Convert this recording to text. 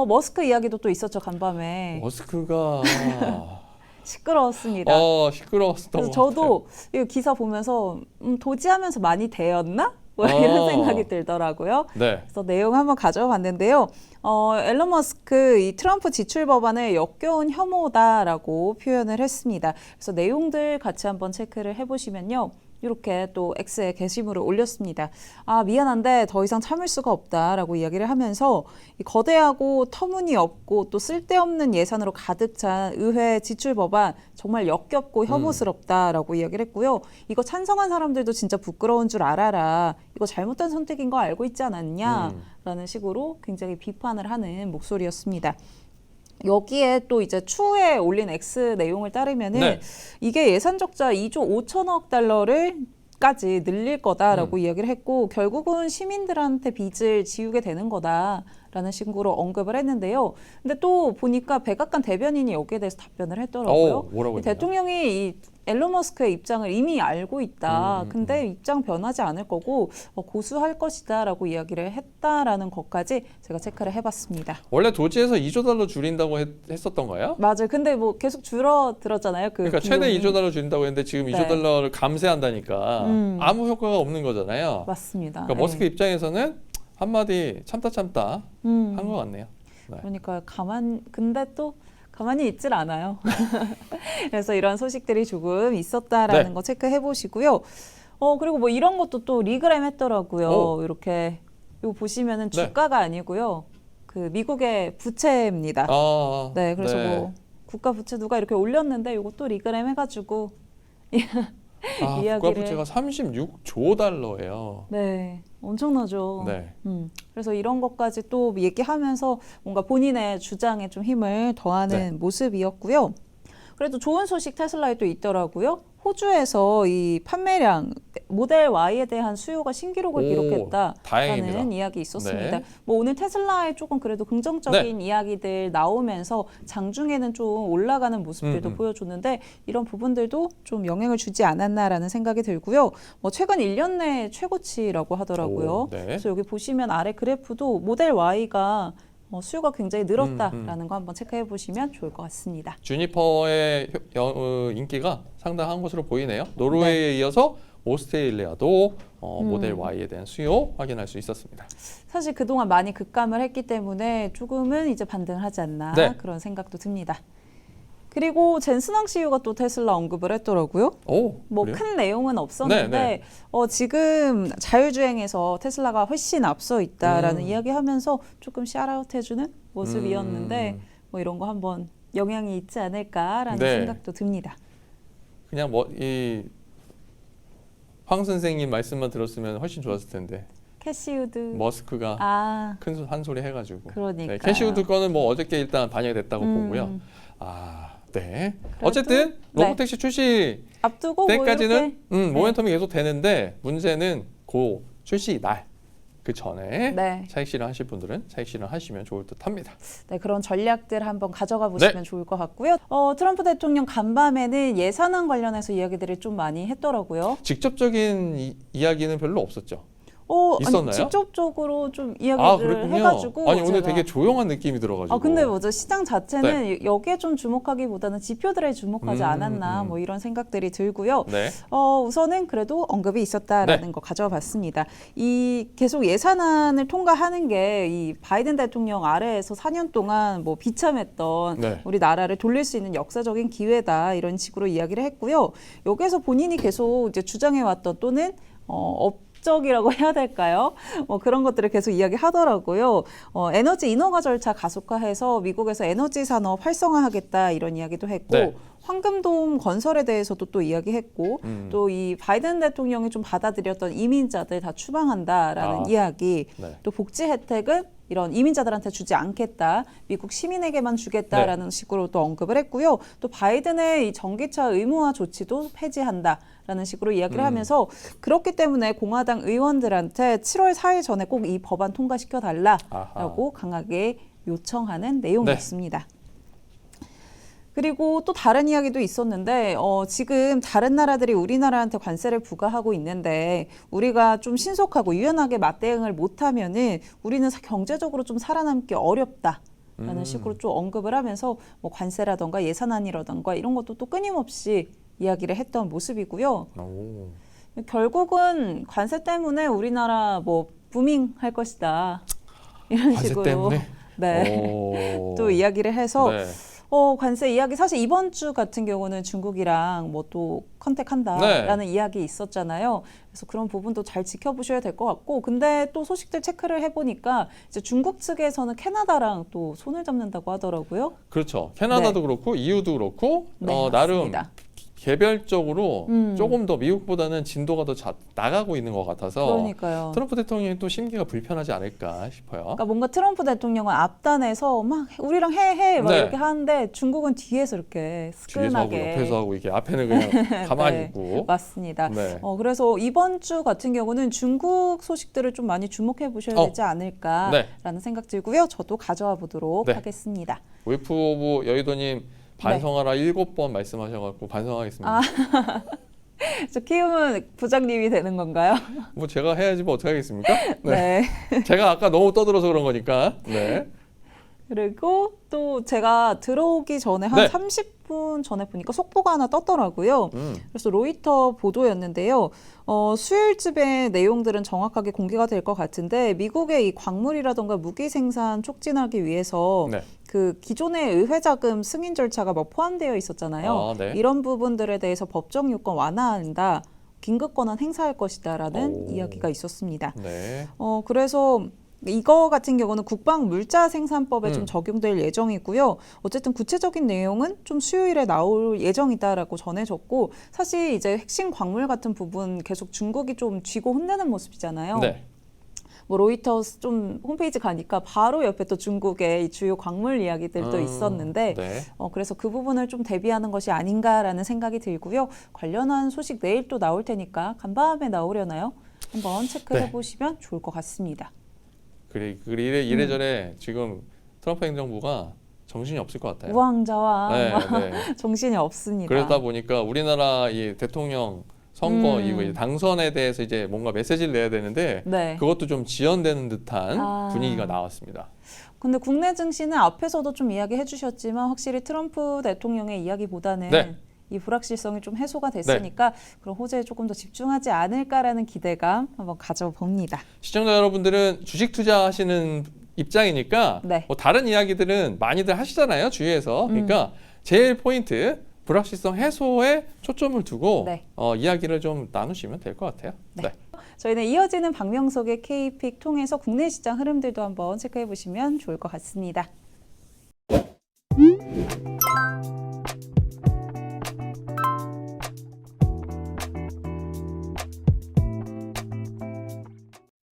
머스크 이야기도 또 있었죠, 간밤에. 머스크가 시끄러웠습니다. 시끄러웠던 그래서 것 저도 이 기사 보면서 도지하면서 많이 되었나? 뭐 이런 생각이 들더라고요. 네. 그래서 내용 한번 가져와 봤는데요. 앨런 머스크 이 트럼프 지출 법안의 역겨운 혐오다라고 표현을 했습니다. 그래서 내용들 같이 한번 체크를 해보시면요. 이렇게 또 X에 게시물을 올렸습니다. 아, 미안한데 더 이상 참을 수가 없다라고 이야기를 하면서 이 거대하고 터무니없고 또 쓸데없는 예산으로 가득 찬 의회 지출 법안 정말 역겹고 혐오스럽다라고 이야기를 했고요. 이거 찬성한 사람들도 진짜 부끄러운 줄 알아라. 이거 잘못된 선택인 거 알고 있지 않았냐라는 식으로 굉장히 비판을 하는 목소리였습니다. 여기에 또 이제 추후에 올린 X 내용을 따르면은 네. 이게 예산 적자 2조 5천억 달러를 까지 늘릴 거다라고 이야기를 했고 결국은 시민들한테 빚을 지우게 되는 거다라는 식으로 언급을 했는데요. 근데 또 보니까 백악관 대변인이 여기에 대해서 답변을 했더라고요. 뭐라고 했나요? 대통령이 이 앨런 머스크의 입장을 이미 알고 있다. 근데 입장 변하지 않을 거고 고수할 것이다라고 이야기를 했다라는 것까지 제가 체크를 해봤습니다. 원래 도지에서 2조 달러 줄인다고 했었던가요? 맞아요. 근데 뭐 계속 줄어들었잖아요. 그러니까 최대 2조 달러 줄인다고 했는데 지금 2조 네. 달러를 감세한다니까 아무 효과가 없는 거잖아요. 맞습니다. 그러니까 머스크 입장에서는 한마디 참다 한 것 같네요. 네. 그러니까 근데 또 가만히 있질 않아요. 그래서 이런 소식들이 조금 있었다라는 네. 거 체크해 보시고요. 그리고 뭐 이런 것도 또 리그램 했더라고요. 이렇게 이거 보시면은 네. 주가가 아니고요. 그 미국의 부채입니다. 네, 그래서 네. 뭐 국가 부채 누가 이렇게 올렸는데 이것도 리그램 해가지고 국가 부채가 36조 달러예요. 네, 엄청나죠. 네. 그래서 이런 것까지 또 얘기하면서 뭔가 본인의 주장에 좀 힘을 더하는 네. 모습이었고요. 그래도 좋은 소식 테슬라에 또 있더라고요. 호주에서 이 판매량 모델 Y에 대한 수요가 신기록을 기록했다라는 다행입니다. 이야기 있었습니다. 네. 뭐 오늘 테슬라에 조금 그래도 긍정적인 이야기들 나오면서 장중에는 좀 올라가는 모습들도 보여줬는데 이런 부분들도 좀 영향을 주지 않았나라는 생각이 들고요. 뭐 최근 1년 내 최고치라고 하더라고요. 네. 그래서 여기 보시면 아래 그래프도 모델 Y가 수요가 굉장히 늘었다라는 거 한번 체크해 보시면 좋을 것 같습니다. 주니퍼의 인기가 상당한 것으로 보이네요. 노르웨이에 이어서 오스트레일리아도 모델 Y에 대한 수요 확인할 수 있었습니다. 사실 그동안 많이 급감을 했기 때문에 조금은 이제 반등을 하지 않나 네. 그런 생각도 듭니다. 그리고 젠슨왕 CEO가 또 테슬라 언급을 했더라고요. 뭐 그래요? 큰 내용은 없었는데 네. 지금 자율주행에서 테슬라가 훨씬 앞서 있다라는 이야기하면서 조금 샤라웃 해주는 모습이었는데 뭐 이런 거 한번 영향이 있지 않을까라는 네. 생각도 듭니다. 그냥 뭐 이 황 선생님 말씀만 들었으면 훨씬 좋았을 텐데 캐시우드. 머스크가 큰 한 소리 해가지고. 그러니까요. 네, 캐시우드 거는 뭐 어저께 일단 반영이 됐다고 보고요. 네. 어쨌든 로보택시 출시 앞두고 때까지는 뭐 이렇게, 모멘텀이 계속 되는데 문제는 그 출시 날 그 전에 네. 차익 실현 하실 분들은 차익 실현 하시면 좋을 듯합니다. 네, 그런 전략들 한번 가져가 보시면 네. 좋을 것 같고요. 트럼프 대통령 간밤에는 예산안 관련해서 이야기들을 좀 많이 했더라고요. 직접적인 이야기는 별로 없었죠. 있었나요? 아니, 직접적으로 좀 이야기를 그랬군요. 해가지고 아니 오늘 제가 되게 조용한 느낌이 들어가지고. 근데 뭐죠 시장 자체는 여기에 좀 주목하기보다는 지표들에 주목하지 않았나 뭐 이런 생각들이 들고요. 네. 우선은 그래도 언급이 있었다라는 거 가져와 봤습니다. 이 계속 예산안을 통과하는 게 이 바이든 대통령 아래에서 4년 동안 뭐 비참했던 네. 우리 나라를 돌릴 수 있는 역사적인 기회다 이런 식으로 이야기를 했고요. 여기에서 본인이 계속 이제 주장해왔던 또는 적이라고 해야 될까요? 그런 것들을 계속 이야기하더라고요. 에너지 인허가 절차 가속화해서 미국에서 에너지 산업 활성화하겠다 이런 이야기도 했고 네. 황금돔 건설에 대해서도 또 이야기했고 또 이 바이든 대통령이 좀 받아들였던 이민자들 다 추방한다라는 이야기 네. 또 복지 혜택은 이런 이민자들한테 주지 않겠다. 미국 시민에게만 주겠다라는 식으로 또 언급을 했고요. 또 바이든의 이 전기차 의무화 조치도 폐지한다라는 식으로 이야기를 하면서 그렇기 때문에 공화당 의원들한테 7월 4일 전에 꼭 이 법안 통과시켜 달라라고 강하게 요청하는 내용이었습니다. 그리고 또 다른 이야기도 있었는데 지금 다른 나라들이 우리나라한테 관세를 부과하고 있는데 우리가 좀 신속하고 유연하게 맞대응을 못하면은 우리는 경제적으로 좀 살아남기 어렵다. 식으로 좀 언급을 하면서 뭐 관세라던가 예산안이라던가 이런 것도 또 끊임없이 이야기를 했던 모습이고요. 오. 결국은 관세 때문에 우리나라 뭐 부밍할 것이다. 이런 관세 식으로 때문에? 네. 오. 또 이야기를 해서 네. 관세 이야기 사실 이번 주 같은 경우는 중국이랑 뭐 또 컨택한다라는 이야기 있었잖아요. 그래서 그런 부분도 잘 지켜보셔야 될 것 같고, 근데 또 소식들 체크를 해보니까 이제 중국 측에서는 캐나다랑 또 손을 잡는다고 하더라고요. 그렇죠. 캐나다도 그렇고 EU도 그렇고 네, 나름 맞습니다. 개별적으로 조금 더 미국보다는 진도가 더 나가고 있는 것 같아서 그러니까요. 트럼프 대통령이 또 심기가 불편하지 않을까 싶어요. 그러니까 뭔가 트럼프 대통령은 앞단에서 막 우리랑 해 막 네. 이렇게 하는데 중국은 뒤에서 이렇게 뒤에서 하고 스근하게 옆에서 하고 이게 앞에는 그냥 가만히 네, 있고. 맞습니다. 네. 그래서 이번 주 같은 경우는 중국 소식들을 좀 많이 주목해 보셔야 되지 않을까라는 생각 들고요. 저도 가져와 보도록 네. 하겠습니다. 웨프 오브 여의도님 반성하라 7번 말씀하셔갖고 반성하겠습니다. 저 키움은 부장님이 되는 건가요? 뭐 제가 해야지 뭐 어떻게 하겠습니까? 네. 제가 아까 너무 떠들어서 그런 거니까. 네. 그리고 또 제가 들어오기 전에 한 네. 30분 전에 보니까 속보가 하나 떴더라고요. 그래서 로이터 보도였는데요. 수요일쯤에 내용들은 정확하게 공개가 될 것 같은데 미국의 이 광물이라던가 무기 생산 촉진하기 위해서 네. 그 기존의 의회 자금 승인 절차가 뭐 포함되어 있었잖아요. 네. 이런 부분들에 대해서 법정 요건 완화한다. 긴급 권한 행사할 것이다라는 이야기가 있었습니다. 네. 그래서 이거 같은 경우는 국방 물자 생산법에 좀 적용될 예정이고요. 어쨌든 구체적인 내용은 좀 수요일에 나올 예정이다라고 전해졌고, 사실 이제 핵심 광물 같은 부분 계속 중국이 좀 쥐고 혼내는 모습이잖아요. 네. 뭐 로이터스 좀 홈페이지 가니까 바로 옆에 또 중국의 이 주요 광물 이야기들도 있었는데 네. 그래서 그 부분을 좀 대비하는 것이 아닌가라는 생각이 들고요. 관련한 소식 내일 또 나올 테니까 간밤에 나오려나요? 한번 체크해 보시면 좋을 것 같습니다. 그래 이래저래 지금 트럼프 행정부가 정신이 없을 것 같아요. 우왕좌왕 네. 정신이 없습니다. 그러다 보니까 우리나라 이 대통령 선거 이후에 당선에 대해서 이제 뭔가 메시지를 내야 되는데 네. 그것도 좀 지연되는 듯한 분위기가 나왔습니다. 근데 국내 증시는 앞에서도 좀 이야기해 주셨지만 확실히 트럼프 대통령의 이야기보다는 네. 이 불확실성이 좀 해소가 됐으니까 그런 호재에 조금 더 집중하지 않을까라는 기대감 한번 가져봅니다. 시청자 여러분들은 주식 투자하시는 입장이니까 네. 뭐 다른 이야기들은 많이들 하시잖아요, 주위에서. 그러니까 제일 포인트 불확실성 해소에 초점을 두고 네. 이야기를 좀 나누시면 될 것 같아요. 네. 저희는 이어지는 박명석의 K픽 통해서 국내 시장 흐름들도 한번 체크해 보시면 좋을 것 같습니다.